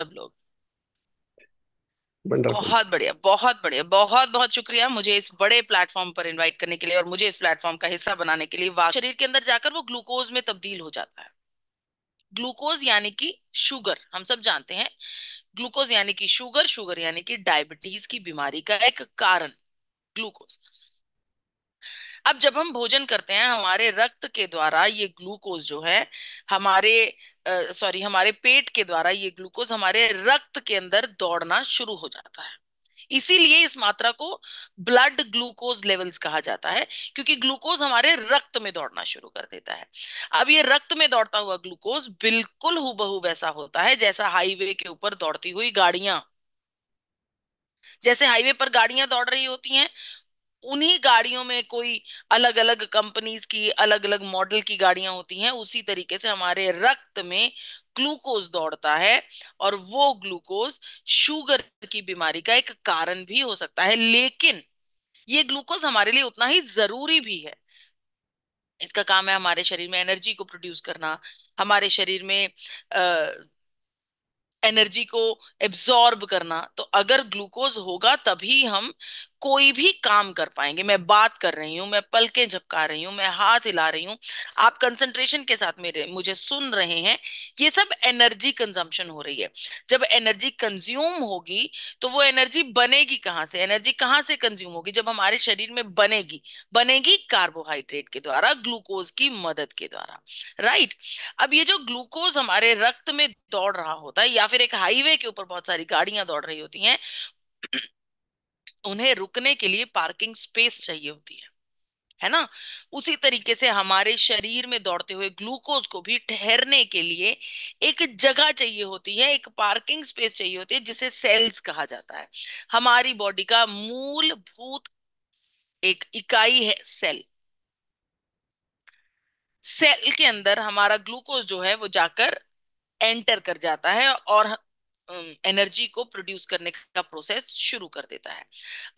सब लोग। वंडरफुल। बहुत बढ़िया, बहुत बढ़िया, बहुत बहुत शुक्रिया मुझे इस बड़े प्लेटफॉर्म पर इनवाइट करने के लिए और मुझे इस प्लेटफॉर्म का हिस्सा बनाने के लिए। वाह, शरीर के अंदर जाकर वो ग्लूकोज में तब्दील हो जाता है। ग्लूकोज यानी कि शुगर, हम सब जानते हैं। ग्लूकोज यानी कि शुगर, शुगर यानी कि डायबिटीज की बीमारी का एक कारण ग्लूकोज। अब जब हम भोजन करते हैं, हमारे रक्त के द्वारा ये ग्लूकोज जो है हमारे सॉरी हमारे पेट के द्वारा ये ग्लूकोज हमारे रक्त के अंदर दौड़ना शुरू हो जाता है। इसीलिए इस मात्रा को ब्लड ग्लूकोज लेवल्स कहा जाता है, क्योंकि ग्लूकोज हमारे रक्त में दौड़ना शुरू कर देता है। अब ये रक्त में दौड़ता हुआ ग्लूकोज बिल्कुल हूबहू वैसा होता है जैसा हाईवे के ऊपर दौड़ती हुई गाड़ियां। जैसे हाईवे पर गाड़ियां दौड़ रही होती हैं, उन्हीं गाड़ियों में कोई अलग अलग कंपनीज की अलग अलग मॉडल की गाड़ियां होती हैं, उसी तरीके से हमारे रक्त में ग्लूकोज दौड़ता है। और वो ग्लूकोज शुगर की बीमारी का एक कारण भी हो सकता है, लेकिन ये ग्लूकोज हमारे लिए उतना ही जरूरी भी है। इसका काम है हमारे शरीर में एनर्जी को प्रोड्यूस करना, हमारे शरीर में एनर्जी को एब्जॉर्ब करना। तो अगर ग्लूकोज होगा तभी हम कोई भी काम कर पाएंगे। मैं बात कर रही हूँ, मैं पलकें झपका रही हूँ, मैं हाथ हिला रही हूँ, आप कंसंट्रेशन के साथ मेरे मुझे सुन रहे हैं। ये सब एनर्जी कंजम्पशन हो रही है। जब एनर्जी कंज्यूम होगी तो वो एनर्जी बनेगी कहाँ से? एनर्जी कहाँ से कंज्यूम होगी? जब हमारे शरीर में बनेगी, बनेगी कार्बोहाइड्रेट के द्वारा, ग्लूकोज की मदद के द्वारा। राइट। अब ये जो ग्लूकोज हमारे रक्त में दौड़ रहा होता है, या फिर एक हाईवे के ऊपर बहुत सारी गाड़ियां दौड़ रही होती हैं, उन्हें रुकने के लिए पार्किंग स्पेस चाहिए होती है ना? उसी तरीके से हमारे शरीर में दौड़ते हुए ग्लूकोज को भी ठहरने के लिए एक जगह चाहिए होती है, एक पार्किंग स्पेस चाहिए होती है, जिसे सेल्स कहा जाता है। हमारी बॉडी का मूलभूत एक इकाई है सेल। सेल के अंदर हमारा ग्लूकोज जो है वो जाकर एंटर कर जाता है और एनर्जी को प्रोड्यूस करने का प्रोसेस शुरू कर देता है।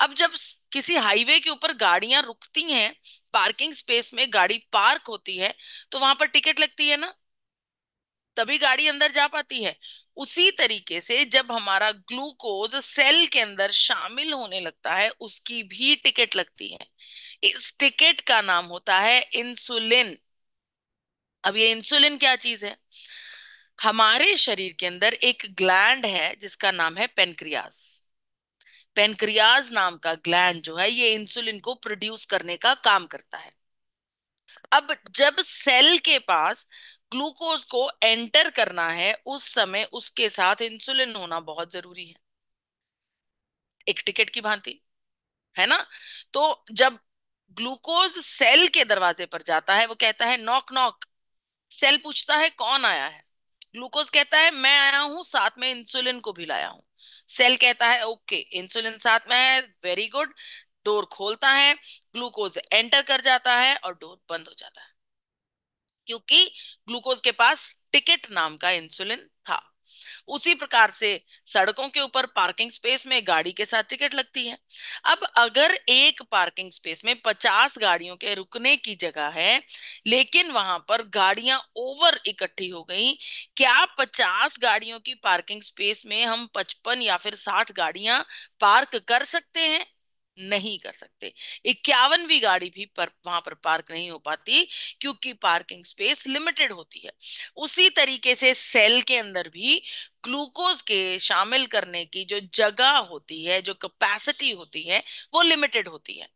अब जब किसी हाईवे के ऊपर गाड़ियां रुकती हैं, पार्किंग स्पेस में गाड़ी पार्क होती है, तो वहां पर टिकट लगती है ना, तभी गाड़ी अंदर जा पाती है। उसी तरीके से जब हमारा ग्लूकोज सेल के अंदर शामिल होने लगता है, उसकी भी टिकट लगती है। इस टिकट का नाम होता है इंसुलिन। अब ये इंसुलिन क्या चीज है? हमारे शरीर के अंदर एक ग्लैंड है जिसका नाम है पेनक्रियास। पेनक्रियाज नाम का ग्लैंड जो है ये इंसुलिन को प्रोड्यूस करने का काम करता है। अब जब सेल के पास ग्लूकोज को एंटर करना है, उस समय उसके साथ इंसुलिन होना बहुत जरूरी है, एक टिकट की भांति, है ना? तो जब ग्लूकोज सेल के दरवाजे पर जाता है, वो कहता है नॉक नॉक। सेल पूछता है कौन आया है? ग्लूकोज कहता है मैं आया हूं, साथ में इंसुलिन को भी लाया हूं। सेल कहता है ओके, इंसुलिन साथ में है, वेरी गुड। डोर खोलता है, ग्लूकोज एंटर कर जाता है और डोर बंद हो जाता है, क्योंकि ग्लूकोज के पास टिकट नाम का इंसुलिन था। उसी प्रकार से सड़कों के ऊपर पार्किंग स्पेस में गाड़ी के साथ टिकट लगती है। अब अगर एक पार्किंग स्पेस में 50 गाड़ियों के रुकने की जगह है, लेकिन वहां पर गाड़ियां ओवर इकट्ठी हो गई, क्या 50 गाड़ियों की पार्किंग स्पेस में हम 55 या फिर 60 गाड़ियां पार्क कर सकते हैं? नहीं कर सकते। 51वीं गाड़ी भी पर वहां पर पार्क नहीं हो पाती, क्योंकि पार्किंग स्पेस लिमिटेड होती है। उसी तरीके से सेल के अंदर भी ग्लूकोज के शामिल करने की जो जगह होती है, जो कैपेसिटी होती है, वो लिमिटेड होती है।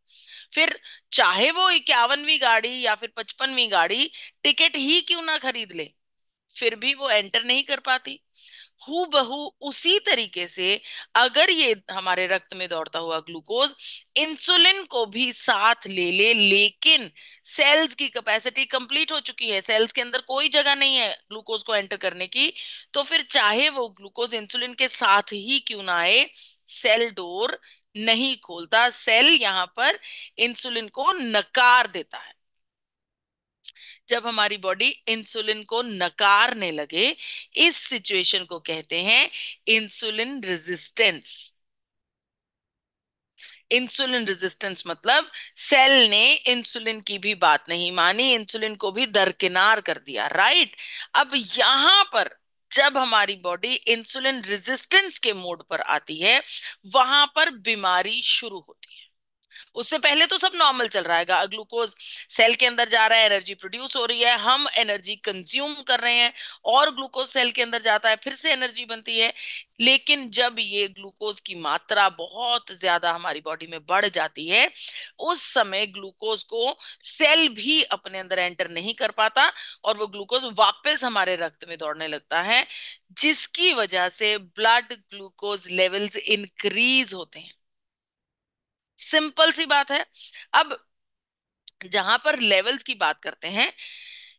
फिर चाहे वो 51वीं गाड़ी या फिर 55वीं गाड़ी टिकट ही क्यों ना खरीद ले, फिर भी वो एंटर नहीं कर पाती। हु बहू उसी तरीके से अगर ये हमारे रक्त में दौड़ता हुआ ग्लूकोज इंसुलिन को भी साथ ले ले, लेकिन सेल्स की कैपेसिटी कंप्लीट हो चुकी है, सेल्स के अंदर कोई जगह नहीं है ग्लूकोज को एंटर करने की, तो फिर चाहे वो ग्लूकोज इंसुलिन के साथ ही क्यों ना आए, सेल डोर नहीं खोलता। सेल यहाँ पर इंसुलिन को नकार देता है। जब हमारी बॉडी इंसुलिन को नकारने लगे, इस सिचुएशन को कहते हैं इंसुलिन रेजिस्टेंस। इंसुलिन रेजिस्टेंस मतलब सेल ने इंसुलिन की भी बात नहीं मानी, इंसुलिन को भी दरकिनार कर दिया। राइट। अब यहां पर जब हमारी बॉडी इंसुलिन रेजिस्टेंस के मोड पर आती है, वहां पर बीमारी शुरू होती है। उससे पहले तो सब नॉर्मल चल रहा है, ग्लूकोज सेल के अंदर जा रहा है, एनर्जी प्रोड्यूस हो रही है, हम एनर्जी कंज्यूम कर रहे हैं, और ग्लूकोज सेल के अंदर जाता है, फिर से एनर्जी बनती है। लेकिन जब ये ग्लूकोज की मात्रा बहुत ज्यादा हमारी बॉडी में बढ़ जाती है, उस समय ग्लूकोज को सेल भी अपने अंदर एंटर नहीं कर पाता, और वो ग्लूकोज वापस हमारे रक्त में दौड़ने लगता है, जिसकी वजह से ब्लड ग्लूकोज लेवल्स इंक्रीज होते हैं। सिंपल सी बात है। अब जहां पर लेवल्स की बात करते हैं,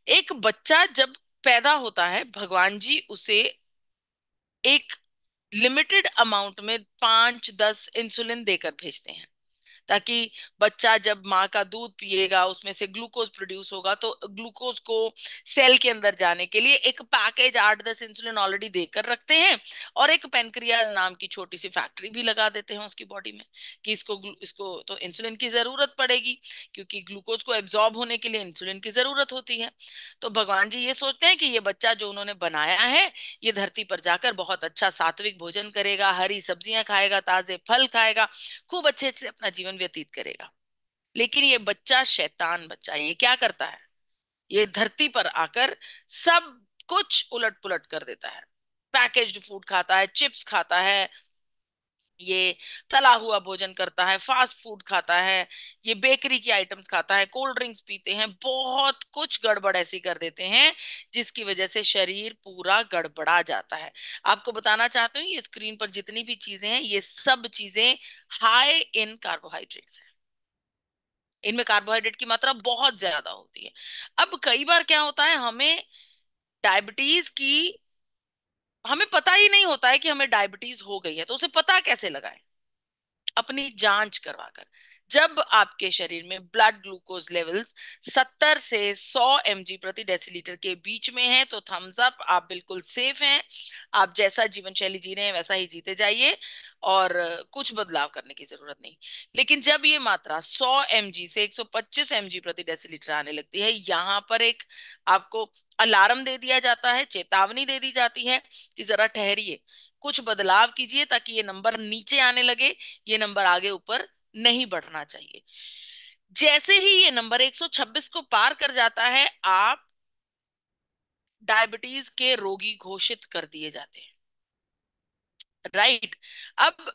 एक बच्चा जब पैदा होता है, भगवान जी उसे एक लिमिटेड अमाउंट में 5-10 इंसुलिन देकर भेजते हैं, ताकि बच्चा जब माँ का दूध पिएगा उसमें से ग्लूकोज प्रोड्यूस होगा, तो ग्लूकोज को सेल के अंदर जाने के लिए एक पैकेज 8-10 इंसुलिन ऑलरेडी देकर रखते हैं, और एक पेनक्रियाज नाम की छोटी सी फैक्ट्री भी लगा देते हैं उसकी बॉडी में, कि इसको तो इंसुलिन की जरूरत पड़ेगी, क्योंकि ग्लूकोज को एब्जॉर्ब होने के लिए इंसुलिन की जरूरत होती है। तो भगवान जी ये सोचते हैं कि ये बच्चा जो उन्होंने बनाया है, ये धरती पर जाकर बहुत अच्छा सात्विक भोजन करेगा, हरी सब्जियां खाएगा, ताजे फल खाएगा, खूब अच्छे से अपना जीवन व्यतीत करेगा। लेकिन ये बच्चा शैतान बच्चा, ये क्या करता है, ये धरती पर आकर सब कुछ उलट पुलट कर देता है। पैकेज्ड फूड खाता है, चिप्स खाता है, ये तला हुआ भोजन करता है, फास्ट फूड खाता है, ये बेकरी की आइटम्स खाता है, कोल्ड ड्रिंक्स पीते हैं, बहुत कुछ गड़बड़ ऐसी कर देते हैं जिसकी वजह से शरीर पूरा गड़बड़ा जाता है। आपको बताना चाहती हूँ, ये स्क्रीन पर जितनी भी चीजें हैं, ये सब चीजें हाई इन कार्बोहाइड्रेट्स हैं। इनमें कार्बोहाइड्रेट की मात्रा बहुत ज्यादा होती है। अब कई बार क्या होता है, डायबिटीज की हमें पता ही नहीं होता है कि हमें डायबिटीज हो गई है, तो उसे पता कैसे लगाएं? अपनी जांच करवाकर। जब आपके शरीर में ब्लड ग्लूकोज लेवल्स 70 से 100 mg प्रति डेसीलीटर के बीच में है, तो थम्स अप, आप बिल्कुल सेफ हैं। आप जैसा जीवन शैली जी रहे हैं वैसा ही जीते जाइए, और कुछ बदलाव करने की जरूरत नहीं। लेकिन जब ये मात्रा 100 mg से 125 mg प्रति डेसीलीटर आने लगती है, यहाँ पर एक आपको अलार्म दे दिया जाता है, चेतावनी दे दी जाती है कि जरा ठहरिए, कुछ बदलाव कीजिए, ताकि ये नंबर नीचे आने लगे, ये नंबर आगे ऊपर नहीं बढ़ना चाहिए। जैसे ही ये नंबर 126 को पार कर जाता है, आप डायबिटीज के रोगी घोषित कर दिए जाते हैं। राइट। अब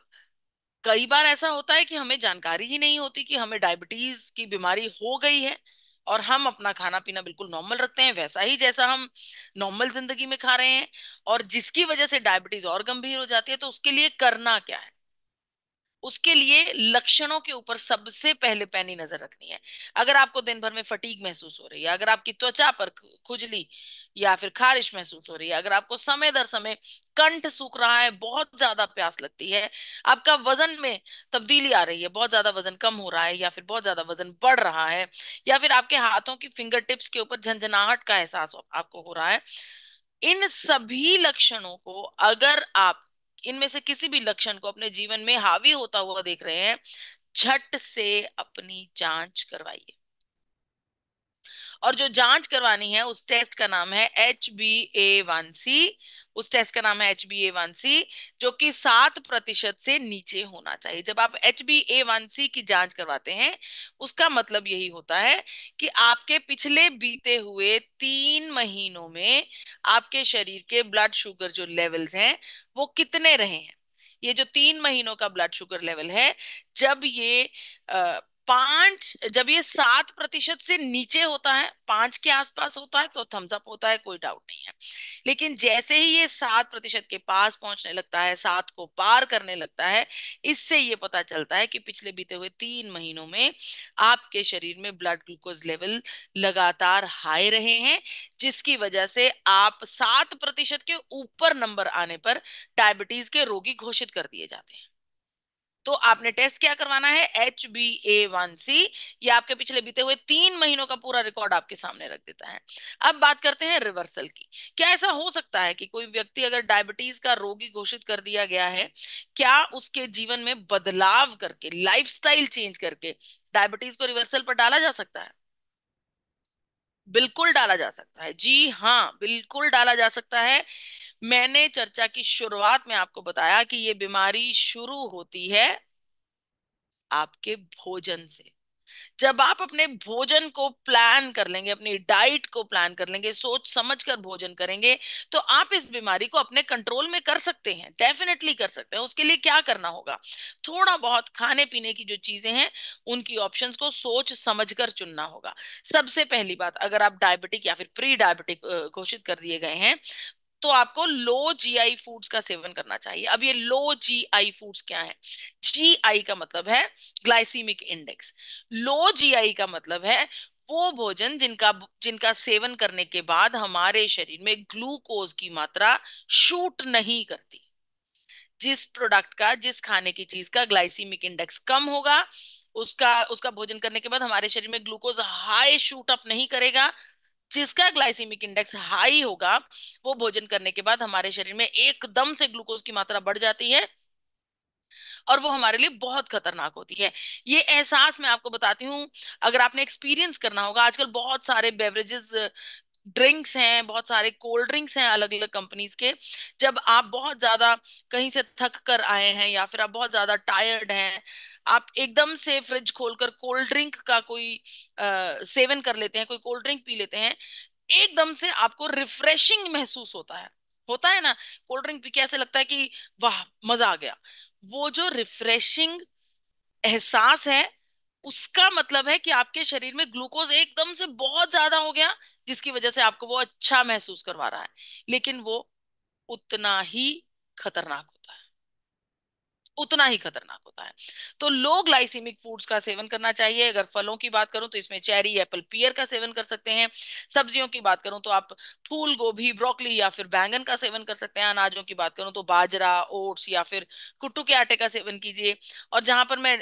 कई बार ऐसा होता है कि हमें जानकारी ही नहीं होती कि हमें डायबिटीज की बीमारी हो गई है, और हम अपना खाना पीना बिल्कुल नॉर्मल रखते हैं, वैसा ही जैसा हम नॉर्मल जिंदगी में खा रहे हैं, और जिसकी वजह से डायबिटीज और गंभीर हो जाती है। तो उसके लिए करना क्या है? उसके लिए लक्षणों के ऊपर सबसे पहले पैनी नजर रखनी है। अगर आपको दिन भर में फटीग महसूस हो रही है, अगर आपकी त्वचा पर खुजली या फिर खारिश महसूस हो रही है, अगर आपको समय दर समय कंठ सूख रहा है, बहुत ज्यादा प्यास लगती है, आपका वजन में तब्दीली आ रही है, बहुत ज्यादा वजन कम हो रहा है, या फिर बहुत ज्यादा वजन बढ़ रहा है, या फिर आपके हाथों की फिंगर टिप्स के ऊपर झंझनाहट का एहसास आपको हो रहा है, इन सभी लक्षणों को, अगर आप इनमें से किसी भी लक्षण को अपने जीवन में हावी होता हुआ देख रहे हैं, झट से अपनी जांच करवाइए। और जो जांच करवानी है, उस टेस्ट का नाम है HbA1c। उस टेस्ट का नाम है HbA1c, जो कि 7% से नीचे होना चाहिए। जब आप HbA1c की जांच करवाते हैं, उसका मतलब यही होता है कि आपके पिछले बीते हुए 3 महीनों में आपके शरीर के ब्लड शुगर जो लेवल्स हैं, वो कितने रहे हैं। ये जो 3 महीनों का ब्लड शुगर लेवल है, जब ये 7% से नीचे होता है, 5 के आसपास होता है, तो थम्स अप होता है, कोई डाउट नहीं है। लेकिन जैसे ही ये 7% के पास पहुंचने लगता है, 7 को पार करने लगता है, इससे ये पता चलता है कि पिछले बीते हुए 3 महीनों में आपके शरीर में ब्लड ग्लूकोज लेवल लगातार हाई रहे हैं, जिसकी वजह से आप 7% के ऊपर नंबर आने पर डायबिटीज के रोगी घोषित कर दिए जाते हैं। तो आपने टेस्ट क्या करवाना है? HbA1c। ये आपके पिछले बीते हुए 3 महीनों का पूरा रिकॉर्ड आपके सामने रख देता है। अब बात करते हैं रिवर्सल की। क्या ऐसा हो सकता है कि कोई व्यक्ति अगर डायबिटीज का रोगी घोषित कर दिया गया है, क्या उसके जीवन में बदलाव करके, लाइफस्टाइल चेंज करके डायबिटीज को रिवर्सल पर डाला जा सकता है? बिल्कुल डाला जा सकता है, जी हाँ, बिल्कुल डाला जा सकता है। मैंने चर्चा की शुरुआत में आपको बताया कि ये बीमारी शुरू होती है आपके भोजन से। जब आप अपने भोजन को प्लान कर लेंगे, अपनी डाइट को प्लान कर लेंगे, सोच समझ कर भोजन करेंगे, तो आप इस बीमारी को अपने कंट्रोल में कर सकते हैं, डेफिनेटली कर सकते हैं। उसके लिए क्या करना होगा? थोड़ा बहुत खाने पीने की जो चीजें हैं उनकी ऑप्शंस को सोच समझ कर चुनना होगा। सबसे पहली बात, अगर आप डायबिटिक या फिर प्री डायबिटिक घोषित कर दिए गए हैं, तो आपको लो जीआई फूड्स का सेवन करना चाहिए। अब ये लो जीआई फूड्स क्या है? जीआई का मतलब है ग्लाइसीमिक इंडेक्स। लो जीआई का मतलब है वो भोजन जिनका जिनका सेवन करने के बाद हमारे शरीर में ग्लूकोज की मात्रा शूट नहीं करती। जिस प्रोडक्ट का, जिस खाने की चीज का ग्लाइसीमिक इंडेक्स कम होगा, उसका उसका भोजन करने के बाद हमारे शरीर में ग्लूकोज हाई शूट अप नहीं करेगा। जिसका ग्लाइसीमिक इंडेक्स हाई होगा, वो भोजन करने के बाद हमारे शरीर में एकदम से ग्लूकोज की मात्रा बढ़ जाती है और वो हमारे लिए बहुत खतरनाक होती है। ये एहसास मैं आपको बताती हूँ, अगर आपने एक्सपीरियंस करना होगा। आजकल बहुत सारे बेवरेजेस, ड्रिंक्स हैं, बहुत सारे कोल्ड ड्रिंक्स हैं अलग अलग कंपनीज के। जब आप बहुत ज्यादा कहीं से थक कर आए हैं या फिर आप बहुत ज्यादा टायर्ड हैं, आप एकदम से फ्रिज खोलकर कोल्ड ड्रिंक का कोई सेवन कर लेते हैं, कोई कोल्ड ड्रिंक पी लेते हैं, एकदम से आपको रिफ्रेशिंग महसूस होता है ना? कोल्ड ड्रिंक पी के ऐसे लगता है कि वाह, मजा आ गया। वो जो रिफ्रेशिंग एहसास है, उसका मतलब है कि आपके शरीर में ग्लूकोज एकदम से बहुत ज्यादा हो गया, जिसकी वजह से आपको वो अच्छा महसूस करवा रहा है। लेकिन वो उतना ही खतरनाक होता है, उतना ही खतरनाक होता है। तो लो ग्लाइसीमिक फूड्स का सेवन करना चाहिए। अगर फलों की बात करूं तो इसमें चेरी, एप्पल, पियर का सेवन कर सकते हैं। सब्जियों की बात करूं तो आप फूल गोभी, ब्रोकली या फिर बैंगन का सेवन कर सकते हैं। अनाजों की बात करूं तो बाजरा, ओट्स या फिर कुट्टू के आटे का सेवन कीजिए। और जहां पर मैं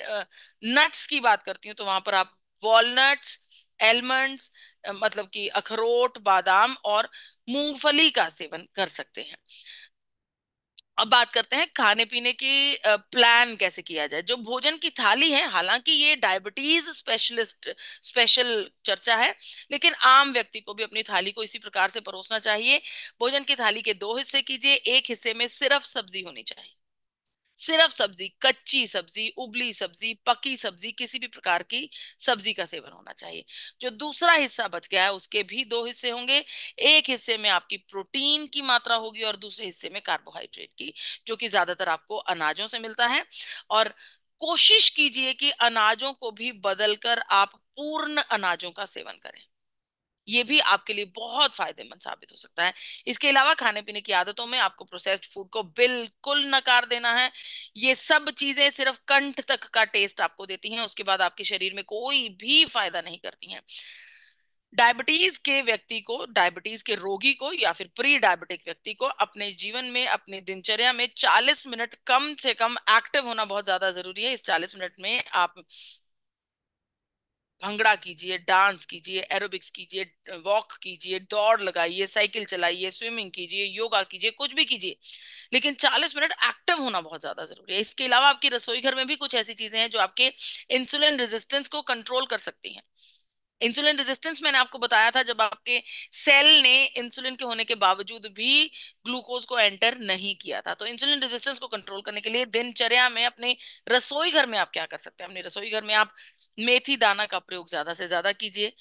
नट्स की बात करती हूँ, तो वहां पर आप वॉलनट्स, एलमंड्स, मतलब कि अखरोट, बादाम और मूंगफली का सेवन कर सकते हैं। अब बात करते हैं खाने पीने की प्लान कैसे किया जाए। जो भोजन की थाली है, हालांकि ये डायबिटीज स्पेशलिस्ट स्पेशल चर्चा है, लेकिन आम व्यक्ति को भी अपनी थाली को इसी प्रकार से परोसना चाहिए। भोजन की थाली के दो हिस्से कीजिए। एक हिस्से में सिर्फ सब्जी होनी चाहिए, सिर्फ सब्जी, कच्ची सब्जी, उबली सब्जी, पकी सब्जी, किसी भी प्रकार की सब्जी का सेवन होना चाहिए। जो दूसरा हिस्सा बच गया है उसके भी दो हिस्से होंगे। एक हिस्से में आपकी प्रोटीन की मात्रा होगी और दूसरे हिस्से में कार्बोहाइड्रेट की, जो कि ज्यादातर आपको अनाजों से मिलता है। और कोशिश कीजिए कि अनाजों को भी बदलकर आप पूर्ण अनाजों का सेवन करें। ये भी आपके लिए बहुत फायदेमंद साबित हो सकता है। इसके अलावा खाने पीने की आदतों में आपको प्रोसेस्ड फूड को बिल्कुल नकार देना है। ये सब चीजें सिर्फ कंठ तक का टेस्ट आपको देती हैं, उसके बाद आपके शरीर में कोई भी फायदा नहीं करती हैं। डायबिटीज के व्यक्ति को, डायबिटीज के रोगी को या फिर प्री डायबिटिक व्यक्ति को अपने जीवन में, अपनी दिनचर्या में 40 मिनट कम से कम एक्टिव होना बहुत ज्यादा जरूरी है। इस 40 मिनट में आप भंगड़ा कीजिए, डांस कीजिए, एरोबिक्स कीजिए, वॉक कीजिए, दौड़ लगाइए, साइकिल चलाइए, स्विमिंग कीजिए, योगा कीजिए, कुछ भी कीजिए, लेकिन 40 मिनट एक्टिव होना बहुत ज्यादा जरूरी है। इसके अलावा आपकी रसोई घर में भी कुछ ऐसी चीजें हैं जो आपके इंसुलिन रेजिस्टेंस को कंट्रोल कर सकती हैं। इंसुलिन रेजिस्टेंस मैंने आपको बताया था, जब आपके सेल ने इंसुलिन के होने के बावजूद भी ग्लूकोज को एंटर नहीं किया था। तो इंसुलिन रेजिस्टेंस को कंट्रोल करने के लिए दिनचर्या में अपने रसोई घर में आप क्या कर सकते हैं? अपने रसोई घर में आप मेथी दाना का प्रयोग ज्यादा से ज्यादा कीजिए,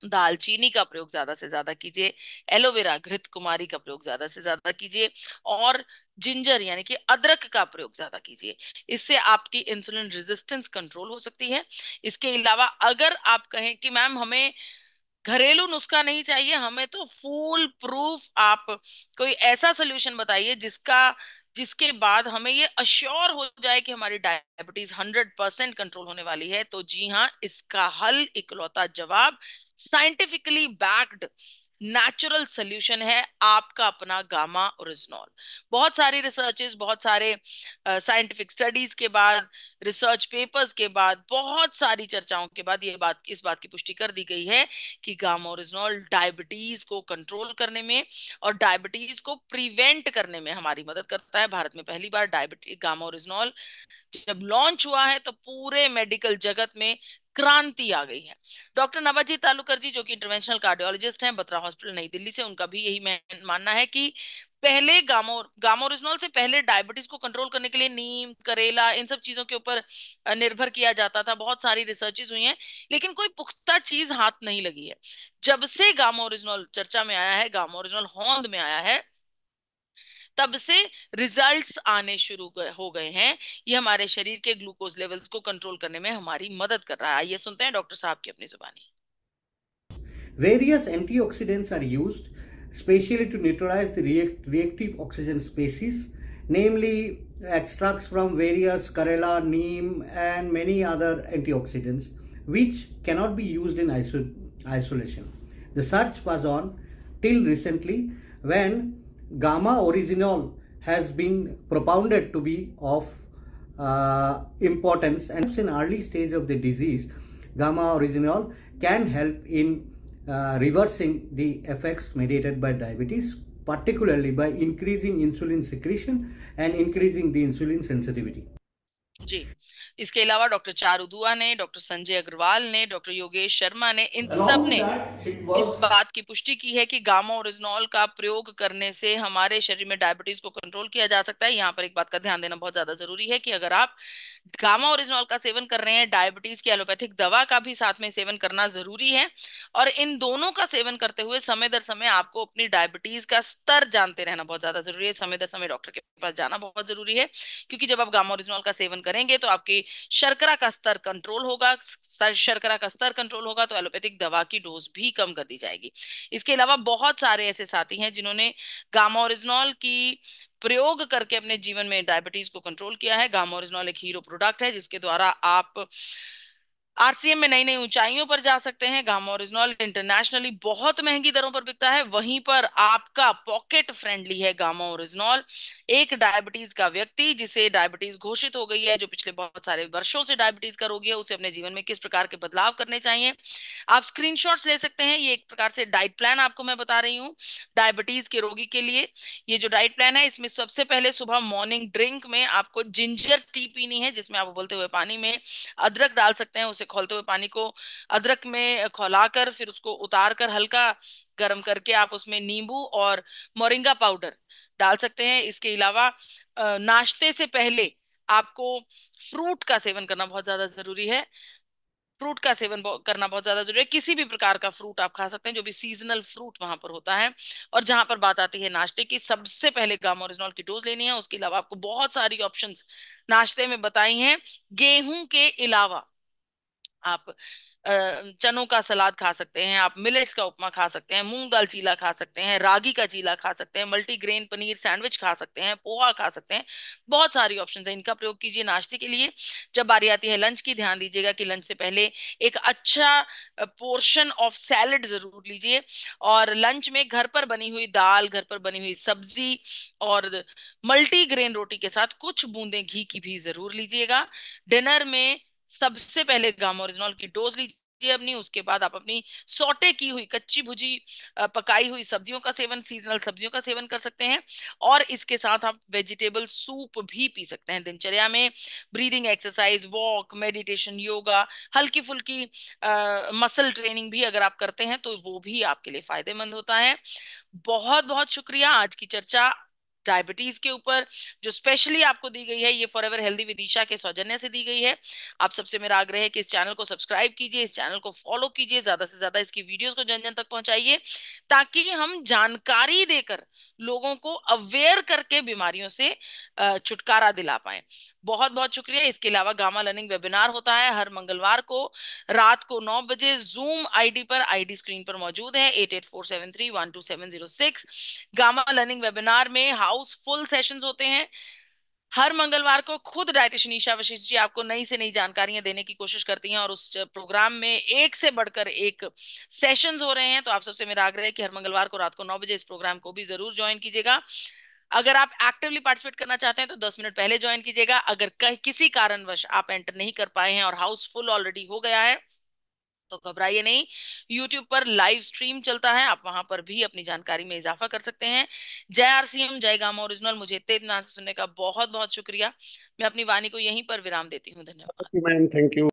दालचीनी का प्रयोग ज्यादा से ज्यादा कीजिए, एलोवेरा, घृत कुमारी का प्रयोग ज्यादा से ज्यादा कीजिए, और जिंजर यानी कि अदरक का प्रयोग ज्यादा कीजिए। इससे आपकी इंसुलिन रेजिस्टेंस कंट्रोल हो सकती है। इसके अलावा अगर आप कहें कि मैम हमें घरेलू नुस्खा नहीं चाहिए, हमें तो फूल प्रूफ आप कोई ऐसा सोल्यूशन बताइए जिसके बाद हमें ये अश्योर हो जाए कि हमारी डायबिटीज 100% कंट्रोल होने वाली है, तो जी हाँ, इसका हल, इकलौता जवाब, साइंटिफिकली बैक्ड नेचुरल सोल्यूशन है आपका अपना गामा ओरिजिनॉल। बहुत सारी रिसर्चेस, बहुत सारे साइंटिफिक स्टडीज के बाद, रिसर्च पेपर्स के बाद, बहुत सारी चर्चाओं के बाद इस बात की पुष्टि कर दी गई है कि गामा ओरिजिनॉल डायबिटीज को कंट्रोल करने में और डायबिटीज को प्रिवेंट करने में हमारी मदद करता है। भारत में पहली बार डायबिटीज गामा ओरिजिनॉल जब लॉन्च हुआ है, तो पूरे मेडिकल जगत में क्रांति आ गई है। डॉक्टर नवाजी तालुकर जी, जो कि इंटरवेंशनल कार्डियोलॉजिस्ट हैं, बत्रा हॉस्पिटल नई दिल्ली से, उनका भी यही मानना है कि पहले गामा ओरिजिनॉल से पहले डायबिटीज को कंट्रोल करने के लिए नीम, करेला, इन सब चीजों के ऊपर निर्भर किया जाता था। बहुत सारी रिसर्चेज हुई हैं, लेकिन कोई पुख्ता चीज हाथ नहीं लगी है। जब से गामा ओरिजिनॉल चर्चा में आया है, गामा ओरिजिनॉल होंद में आया है, तब से रिजल्ट्स आने हो गए हैं। ये हमारे शरीर के ग्लूकोज लेवल्स को कंट्रोल करने में हमारी मदद कर रहा है। आइए सुनते हैं डॉक्टर साहब की अपनी जुबानी। Various antioxidants are used specially to neutralize the reactive oxygen species, namely extracts from various Karela, neem, and many other antioxidants, which cannot be used in isolation. The search was on till recently, when gamma originol has been propounded to be of importance, and in early stage of the disease, gamma originol can help in reversing the effects mediated by diabetes, particularly by increasing insulin secretion and increasing the insulin sensitivity. जी, इसके अलावा doctor Charu दुआ ने, doctor Sanjay Agarwal ने, doctor Yogesh Sharma ने, इन सब ने इस बात की पुष्टि की है कि गामा ओरिजिनॉल का प्रयोग करने से हमारे शरीर में डायबिटीज को कंट्रोल किया जा सकता है। यहाँ पर एक बात का ध्यान देना बहुत ज्यादा जरूरी है कि अगर आप गामा ओरिजिनॉल का सेवन कर रहे हैं, डायबिटीज की एलोपैथिक दवा का भी साथ में सेवन करना जरूरी है। और इन दोनों का सेवन करते हुए समय दर समय आपको अपनी डायबिटीज का स्तर जानते रहना बहुत ज्यादा जरूरी है। समय दर समय डॉक्टर के पास जाना बहुत जरूरी है, क्योंकि जब आप गामा ओरिजिनॉल का सेवन करेंगे तो आपकी शर्करा का स्तर कंट्रोल होगा। शर्करा का स्तर कंट्रोल होगा तो एलोपैथिक दवा की डोज भी कम कर दी जाएगी। इसके अलावा बहुत सारे ऐसे साथी हैं जिन्होंने गामा ओरिजिनॉल की प्रयोग करके अपने जीवन में डायबिटीज को कंट्रोल किया है। गामा ओरिजिनॉल एक हीरो प्रोडक्ट है जिसके द्वारा आप आरसीएम में नई नई ऊंचाइयों पर जा सकते हैं। गामा ओरिजिनॉल इंटरनेशनली बहुत महंगी दरों पर बिकता है, वहीं पर आपका पॉकेट फ्रेंडली है गामा ओरिजिनॉल। एक डायबिटीज का व्यक्ति जिसे डायबिटीज घोषित हो गई है, जो पिछले बहुत सारे वर्षों से डायबिटीज का रोगी है, उसे अपने जीवन में किस प्रकार के बदलाव करने चाहिए, आप स्क्रीनशॉट्स ले सकते हैं। ये एक प्रकार से डाइट प्लान आपको मैं बता रही हूँ डायबिटीज के रोगी के लिए। ये जो डाइट प्लान है, इसमें सबसे पहले सुबह मॉर्निंग ड्रिंक में आपको जिंजर टी पीनी है, जिसमें आप उबलते हुए पानी में अदरक डाल सकते हैं। उसे खौलते हुए पानी को अदरक में खौलाकर फिर उसको उतार कर हल्का गर्म करके आप उसमें नींबू और मोरिंगा पाउडर डाल सकते हैं। इसके अलावा नाश्ते से पहले आपको फ्रूट का सेवन करना बहुत ज्यादा जरूरी है। फ्रूट का सेवन करना बहुत ज्यादा जरूरी है। किसी भी प्रकार का फ्रूट आप खा सकते हैं, जो भी सीजनल फ्रूट वहां पर होता है। और जहां पर बात आती है नाश्ते की, सबसे पहले गामा ओरिजिनॉल की डोज लेनी है। उसके अलावा आपको बहुत सारी ऑप्शंस नाश्ते में बताई हैं। गेहूं के अलावा आप चनों का सलाद खा सकते हैं, आप मिलेट्स का उपमा खा सकते हैं, मूंग दाल चीला खा सकते हैं, रागी का चीला खा सकते हैं, मल्टीग्रेन पनीर सैंडविच खा सकते हैं, पोहा खा सकते हैं। बहुत सारी ऑप्शंस हैं, इनका प्रयोग कीजिए नाश्ते के लिए। जब बारी आती है लंच की, ध्यान दीजिएगा कि लंच से पहले एक अच्छा पोर्शन ऑफ सैलेड जरूर लीजिए। और लंच में घर पर बनी हुई दाल, घर पर बनी हुई सब्जी और मल्टीग्रेन रोटी के साथ कुछ बूंदे घी की भी जरूर लीजिएगा। डिनर में सबसे पहले गामा ओरिजिनॉल की डोज लीजिए अपनी। उसके बाद आप अपनी सॉटे की हुई कच्ची भुजी पकाई हुई सब्जियों का सेवन, सीजनल सब्जियों का सेवन कर सकते हैं। और इसके साथ आप वेजिटेबल सूप भी पी सकते हैं। दिनचर्या में breathing exercise, walk, meditation, yoga, हल्की फुल्की मसल ट्रेनिंग भी अगर आप करते हैं तो वो भी आपके लिए फायदेमंद होता है। बहुत बहुत शुक्रिया। आज की चर्चा डायबिटीज के ऊपर जो स्पेशली आपको दी गई है, ये फॉरएवर हेल्दी विदिशा के सौजन्य से दी गई है। आप सबसे मेरा आग्रह है कि इस चैनल को सब्सक्राइब कीजिए, इस चैनल को फॉलो कीजिए, ज्यादा से ज्यादा इसकी वीडियोस को जन जन तक पहुंचाइए, ताकि हम जानकारी देकर लोगों को अवेयर करके बीमारियों से छुटकारा दिला पाए। बहुत बहुत शुक्रिया। इसके अलावा गामा लर्निंग वेबिनार होता है हर मंगलवार को रात को 9 बजे। जूम आईडी पर, आईडी स्क्रीन पर मौजूद है, 8847312706। गामा लर्निंग वेबिनार में हाउस फुल सेशंस होते हैं। हर मंगलवार को खुद डायटिशियन ईशा वशिष्ठ जी आपको नई से नई जानकारियां देने की कोशिश करती हैं, और उस प्रोग्राम में एक से बढ़कर एक सेशंस हो रहे हैं। तो आप सबसे मेरा आग्रह है कि हर मंगलवार को रात को 9 बजे इस प्रोग्राम को भी जरूर ज्वाइन कीजिएगा। अगर आप एक्टिवली पार्टिसिपेट करना चाहते हैं तो 10 मिनट पहले ज्वाइन कीजिएगा। अगर किसी कारणवश आप एंटर नहीं कर पाए हैं और हाउस फुल ऑलरेडी हो गया है तो घबराइए नहीं, YouTube पर लाइव स्ट्रीम चलता है, आप वहां पर भी अपनी जानकारी में इजाफा कर सकते हैं। जय आरसीएम, जय गामा ओरिजिनल। मुझे इतने इत्मीनान से सुनने का बहुत बहुत शुक्रिया। मैं अपनी वाणी को यहीं पर विराम देती हूँ। धन्यवाद। Ma'am, thank you.